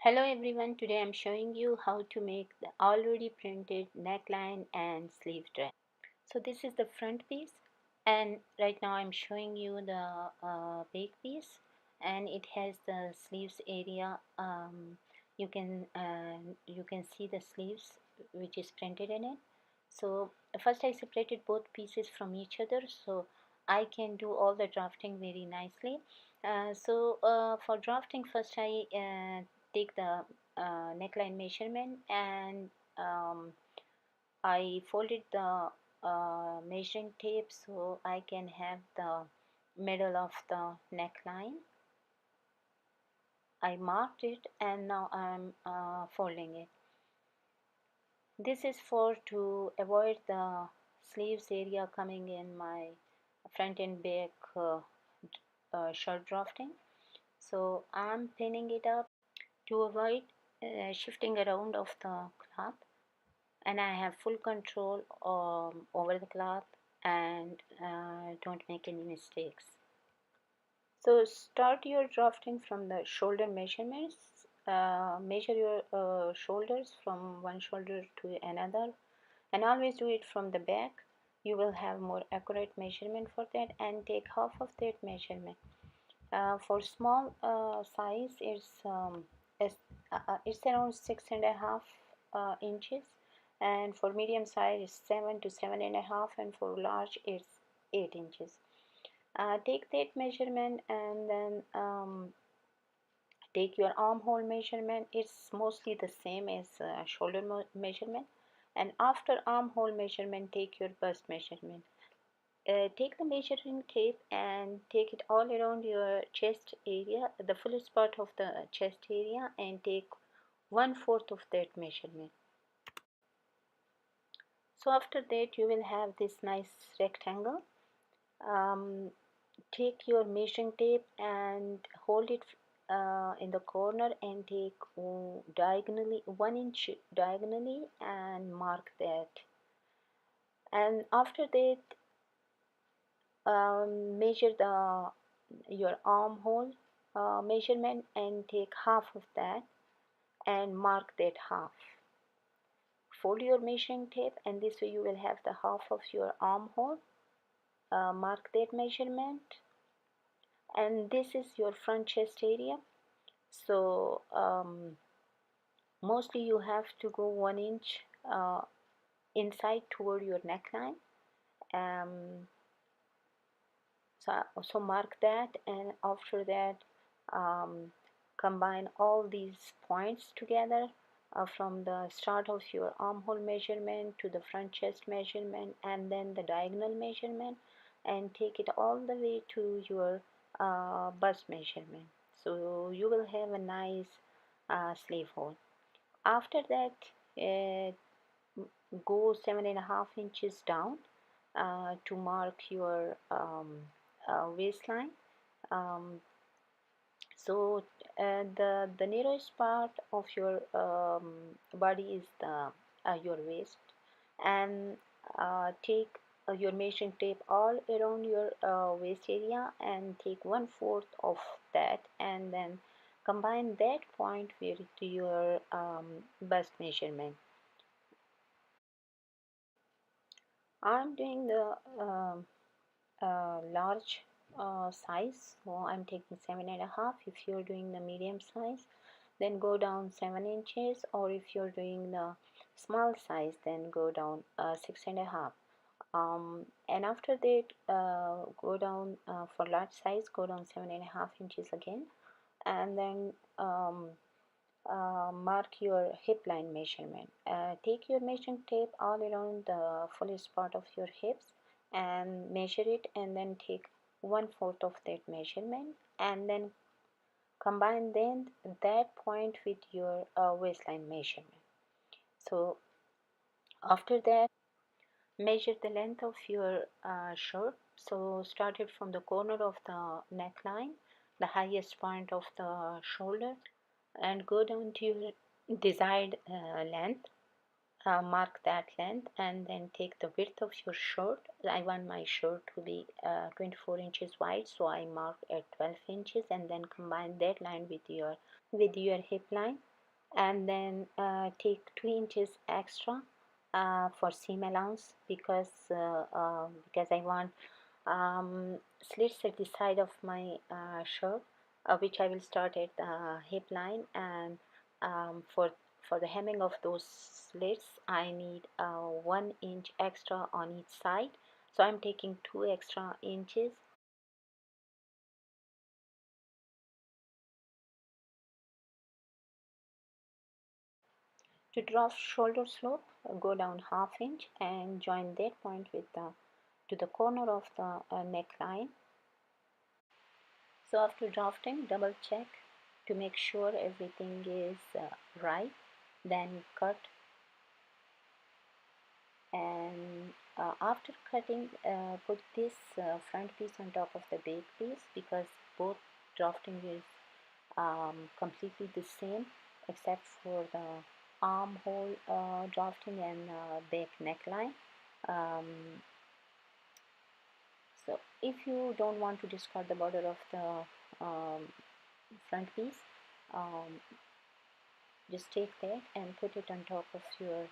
Hello everyone, today I'm showing you how to make the already printed neckline and sleeve dress. So this is the front piece, and right now I'm showing you the back piece, and it has the sleeves area. You can see the sleeves which is printed in it. So first I separated both pieces from each other so I can do all the drafting very nicely. For drafting, first I take the neckline measurement, and I folded the measuring tape so I can have the middle of the neckline. I marked it, and now I'm folding it. This is for to avoid the sleeves area coming in my front and back shirt drafting. So I'm pinning it up to avoid shifting around of the cloth, and I have full control over the cloth, and don't make any mistakes. So start your drafting from the shoulder measurements. Measure your shoulders from one shoulder to another, and always do it from the back. You will have more accurate measurement for that, and take half of that measurement. For small size, it's around 6.5 inches, and for medium size, it's 7 to 7.5, and for large, it's 8 inches. Take that measurement, and then take your armhole measurement. It's mostly the same as shoulder measurement, and after armhole measurement, take your bust measurement. Take the measuring tape and take it all around your chest area, the fullest part of the chest area, and take 1/4 of that measurement. So after that, you will have this nice rectangle. Um, Take your measuring tape and hold it in the corner, and take diagonally 1 inch diagonally, and mark that. And after that, measure the your armhole measurement, and take half of that and mark that half. Fold your measuring tape, and this way you will have the half of your armhole. Mark that measurement, and this is your front chest area. So mostly you have to go 1 inch inside toward your neckline. Um, so mark that, and after that, um, combine all these points together, from the start of your armhole measurement to the front chest measurement, and then the diagonal measurement, and take it all the way to your bust measurement. So you will have a nice sleeve hole. After that, go 7.5 inches down to mark your waistline. Um, the narrowest part of your body is the your waist, and take your measuring tape all around your waist area, and take 1/4 of that, and then combine that point with your bust measurement. I'm doing the large size, so I'm taking 7.5. If you're doing the medium size, then go down 7 inches, or if you're doing the small size, then go down 6.5. And after that, go down for large size, go down 7.5 inches again, and then mark your hip line measurement. Take your measuring tape all around the fullest part of your hips and measure it, and then take 1/4 of that measurement, and then combine then that point with your waistline measurement. So after that, measure the length of your shirt. So start it from the corner of the neckline, the highest point of the shoulder, and go down to your desired length. Mark that length, and then take the width of your shirt. I want my shirt to be 24 inches wide, so I mark at 12 inches, and then combine that line with your hip line. and then take 2 inches extra for seam allowance, because I want slits at the side of my shirt, which I will start at the hip line, and for the hemming of those slits I need 1 inch extra on each side, so I'm taking 2 extra inches. To draw shoulder slope, go down half inch and join that point with the to the corner of the neckline. So after drafting, double check to make sure everything is right, then cut. And after cutting, put this front piece on top of the back piece, because both drafting is completely the same except for the armhole drafting and back neckline. Um, so if you don't want to discard the border of the front piece, um, just take that and put it on top of your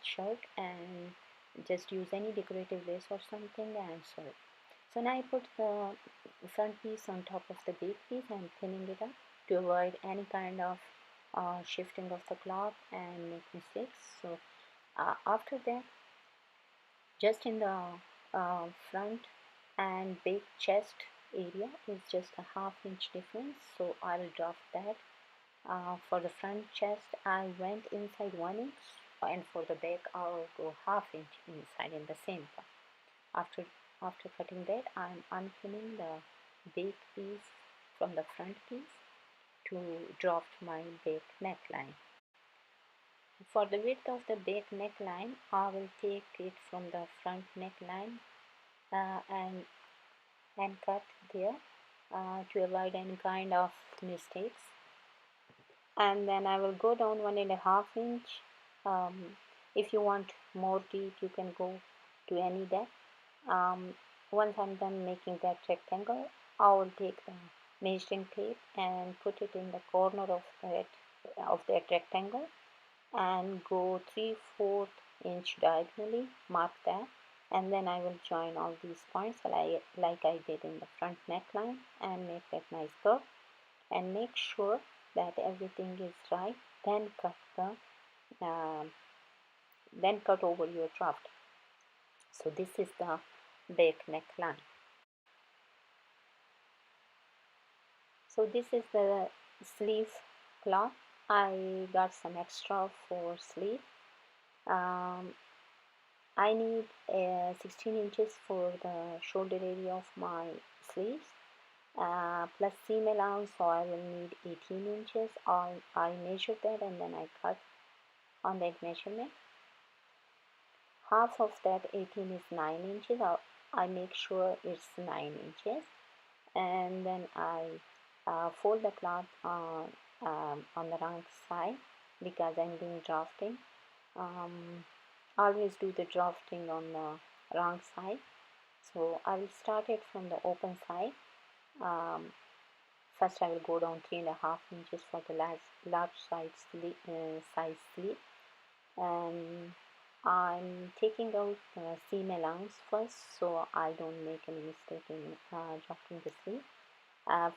shirt, and just use any decorative lace or something and sew it. So now I put the front piece on top of the back piece and pinning it up to avoid any kind of shifting of the cloth and make mistakes. So after that, just in the front and back chest area is just a half inch difference, so I will draft that. For the front chest I went inside 1 inch, and for the back I'll go half inch inside in the same part. After cutting that, I'm unpinning the back piece from the front piece to draft my back neckline. For the width of the back neckline, I will take it from the front neckline uh, and cut there to avoid any kind of mistakes. And then I will go down 1.5 inch. If you want more deep, you can go to any depth. Once I'm done making that rectangle, I will take the measuring tape and put it in the corner of that rectangle and go 3/4 inch diagonally, mark that, and then I will join all these points like I did in the front neckline and make that nice curve, and make sure that everything is right, then um, cut over your draft. So this is the back neckline. So this is the sleeve cloth. I got some extra for sleeve. um, I need 16 inches for the shoulder area of my sleeves, plus seam allowance, so I will need 18 inches. I measured that and then I cut on that measurement. Half of that 18 is 9 inches. I make sure it's 9 inches, and then I fold the cloth on the wrong side because I'm doing drafting. Always do the drafting on the wrong side. So I will start it from the open side. Um, First I will go down 3.5 inches for the large size sleeve, and I'm taking out the seam allowance first so I don't make any mistake in drafting the sleeve.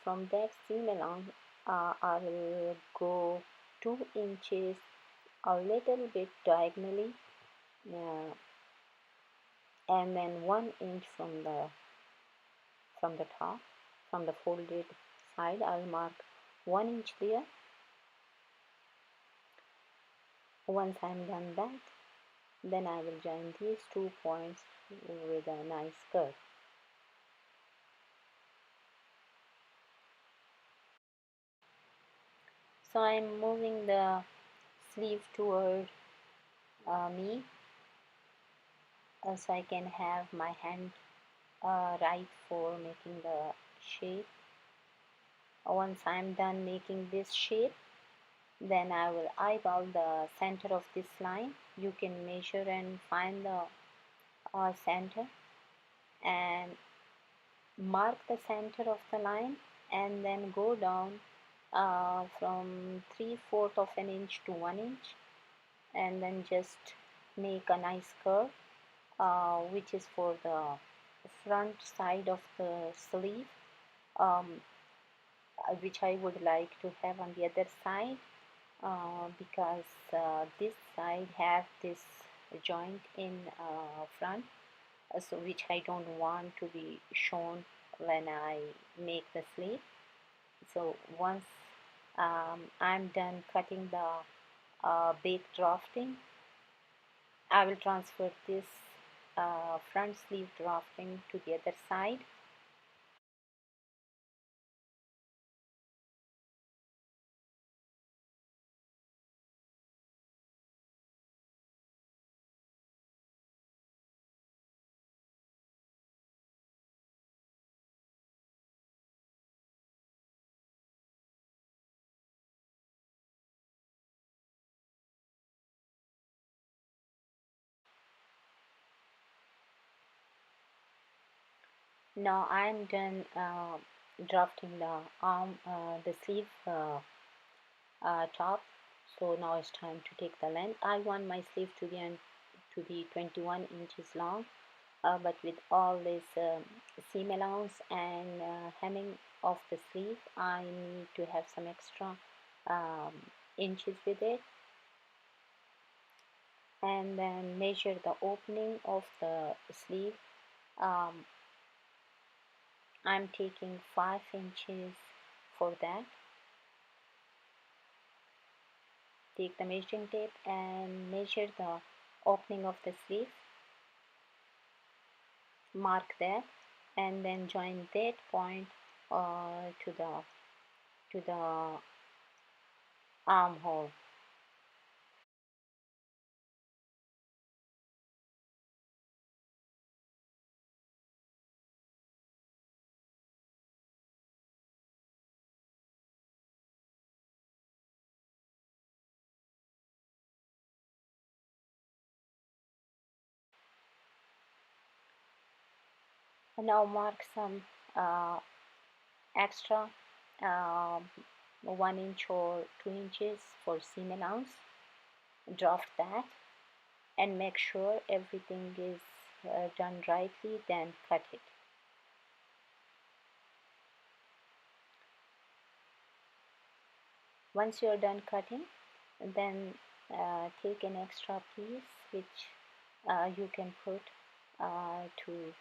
From that seam allowance, I will go 2 inches a little bit diagonally, uh, and then 1 inch from the top, from the folded side. I'll mark 1 inch there. Once I'm done that, then I will join these 2 points with a nice curve. So I'm moving the sleeve toward me, so I can have my hand right for making the shape. Once I'm done making this shape, then I will eyeball the center of this line. You can measure and find the center and mark the center of the line, and then go down from 3/4 of an inch to 1 inch, and then just make a nice curve, which is for the front side of the sleeve, um, which I would like to have on the other side, because this side have this joint in front, so which I don't want to be shown when I make the sleeve. So once I'm done cutting the bake drafting, I will transfer this front sleeve drafting to the other side. Now I'm done drafting the sleeve top. So now it's time to take the length. I want my sleeve to be 21 inches long, but with all this seam allowance and hemming of the sleeve, I need to have some extra um, inches with it, and then measure the opening of the sleeve. um, I'm taking 5 inches for that. Take the measuring tape and measure the opening of the sleeve, mark that, and then join that point to the armhole. And now mark some uh, extra, um 1 inch or 2 inches for seam allowance. Draft that and make sure everything is done rightly, then cut it. Once you're done cutting, then take an extra piece which you can put to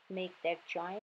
make that joint.